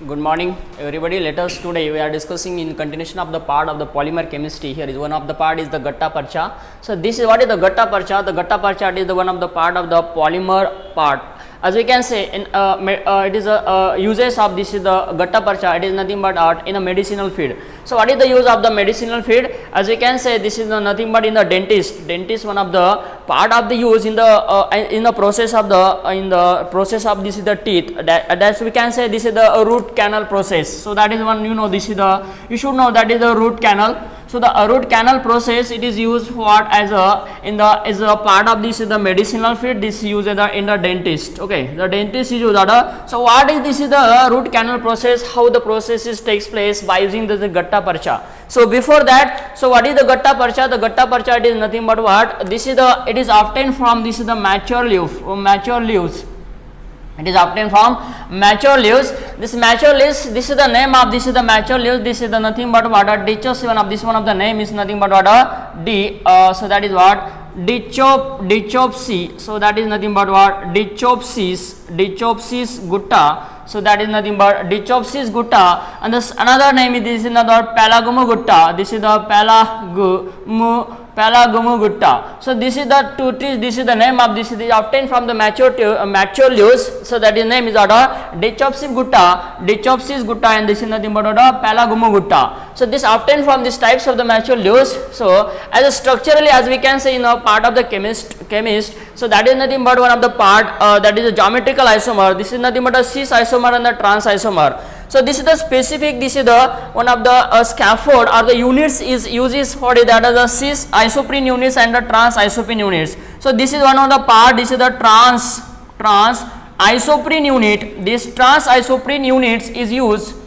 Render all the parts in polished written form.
Good morning everybody. Let us today we are discussing in continuation of the part of the polymer chemistry. Here is one of the part is the Gatta Parcha. So this is what is the Gatta Parcha. The Gatta Parcha is the one of the part of the polymer part. As we can say, in it is a uses of this is the Gatta Parcha. It is nothing but in a medicinal field. So what is the use of the medicinal field? As we can say, this is nothing but in the dentist. Dentist one of the part of the use in the process of the process of this is the teeth. That's we can say this is the root canal process. So that is one this is the you should know that is the root canal. So the root canal process it is used what as a part of this is the medicinal field. This is used in the dentist. Okay, the dentist is used. So what is this is the root canal process? How the process takes place by using the Gatta Parcha. So before that, so what is the Gatta Parcha? The Gatta Parcha it is nothing but what this is the it is obtained from this is the mature leaves. It is obtained from mature leaves. This mature leaves, this is the name of this is the mature leaves. This is the nothing but what dichos. Of this one of the name is nothing but what so that is what Dichopsis. So that is nothing but what Dichopsis gutta. So that is nothing but Dichopsis gutta. And this another name is this is another Pelagumu gutta. This is the Pelagumu gutta. So this is the two trees. This is the name of this is obtained from the mature leaves. So that is name is Dichopsis gutta, and this is nothing but Pelagumu gutta. So this obtained from these types of the mature leaves. So as a structurally as we can say in a part of the chemist. So that is nothing but one of the part that is a geometrical isomer. This is nothing but a cis isomer and the trans isomer. So this is the specific. This is the one of the scaffold or the units is uses for that is the cis isoprene units and the trans isoprene units. So this is one of the part. This is the trans isoprene unit. This trans isoprene units is used.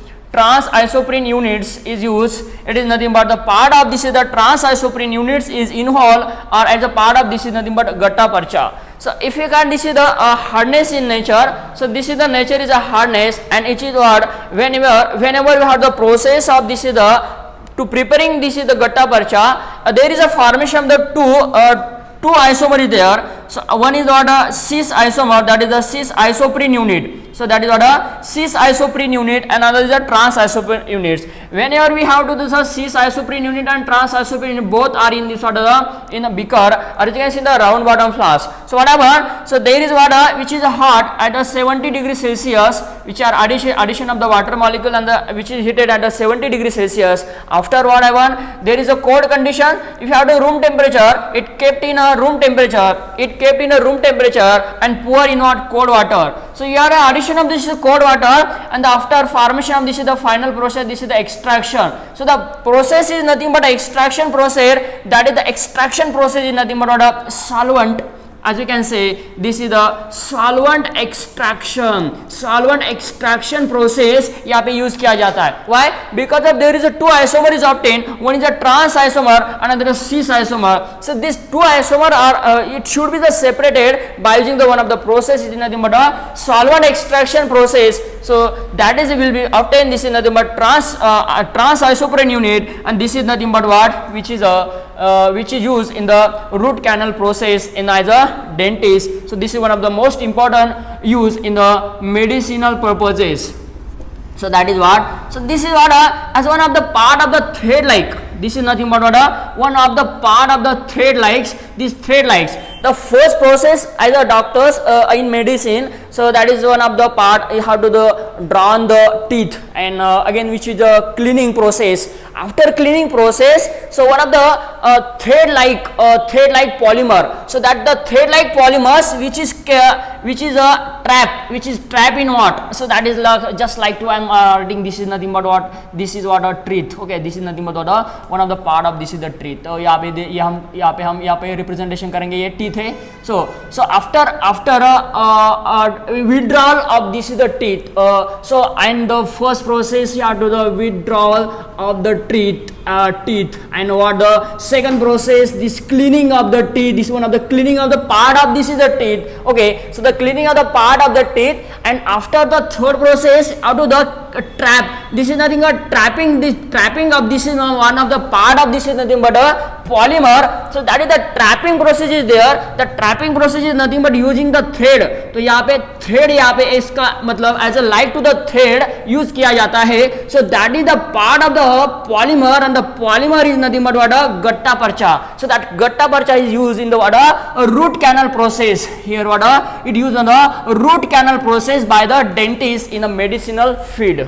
It is nothing but the part of this is the trans isoprene units is involved or as a part of this is nothing but Gatta Parcha. So if you can this is the hardness in nature. So this is the nature is a hardness, and it is what whenever we have the process of this is the to preparing this is the Gatta Parcha, there is a formation of the two isomer is there. So one is what cis isomer, that is the cis isoprene unit. So that is what a cis isoprene unit, and another is a trans isoprene units. Whenever we have to do the cis isoprene unit and trans isoprene unit, both are in this sort of in a beaker, or you can see the round bottom flask. So whatever, so there is water which is hot at a 70 degrees Celsius, which are addition of the water molecule, and which is heated at a 70 degrees Celsius. After whatever, there is a cold condition. If you have the room temperature, it kept in a room temperature. And pour in what cold water. So you have addition of this is cold water, and after formation of this is the final process. This is the extraction. So the process is nothing but extraction process. That is the extraction process is nothing but a solvent. As we can say, this is the solvent extraction process यहाँ पे use किया जाता है. Why? Because of there is a two isomer is obtained. One is a trans isomer, another is cis isomer. So these two isomer are it should be the separated by using the one of the process is nothing but a solvent extraction process. So that is will be obtained. This is nothing but trans isoprene unit, and this is nothing but what which is used in the root canal process in as a dentist. So this is one of the most important use in the medicinal purposes. So that is what. So this is what as one of the part of the thread like. This is nothing but what one of the part of the thread likes. These thread likes. The first process as a doctors in medicine. So that is one of the part you have to draw on the teeth, and again which is the cleaning process. After cleaning process, so one of the thread like polymer. So that the thread like polymers which is a trap in what. So that is like, just like to I am reading. This is nothing but what this is what a teeth. Okay, this is nothing but what one of the part of this is the teeth. तो यहाँ पे representation करेंगे ये teeth है. So after withdrawal of this is the teeth. So and the first process you have to the withdrawal of the teeth, and what the second process, this cleaning of the teeth. This one of the cleaning of the part of this is the teeth. Okay, so the cleaning of the part of the teeth. and after the third process how to the trap, this is nothing but trapping, this trapping of this is one of the part of this is nothing but a polymer, so that is the trapping process is there. The trapping process is nothing but using the thread, तो यहाँ पे thread यहाँ पे इसका मतलब as a like to the thread use किया जाता है, so that is the part of the polymer and the polymer is nothing but what a गट्टा पर्चा, so that गट्टा पर्चा is used in the what a root canal process, here what a it used on the root canal process by the dentist in a medicinal field.